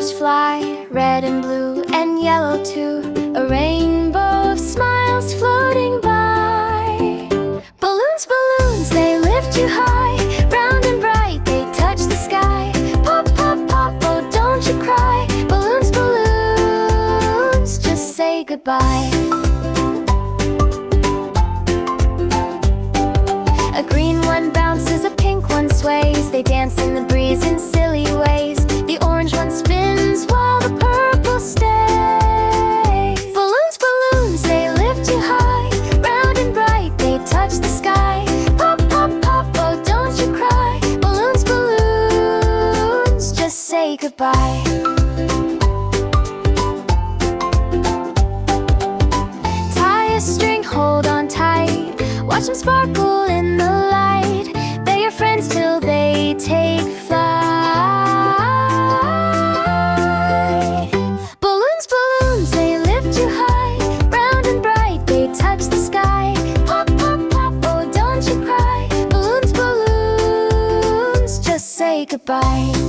colors fly, red and blue and yellow too, a rainbow of smiles floating by. Balloons, balloons, they lift you high, round and bright, they touch the sky. Pop, pop, pop, oh don't you cry. Balloons, balloons, just say goodbye. A green one bounces, a pink one sways, they dance in the breeze in silly ways. The orange one spins while the purple stays. Balloons, balloons, they lift you high, round and bright, they touch the sky. Pop, pop, pop, oh don't you cry. Balloons, balloons, just say goodbye. Tie a string, hold on tight, watch them sparkle in the light. They're your friends till they take flight. Balloons, balloons, they lift you high, round and bright, they touch the sky. Pop, pop, pop, oh don't you cry. Balloons, balloons, just say goodbye.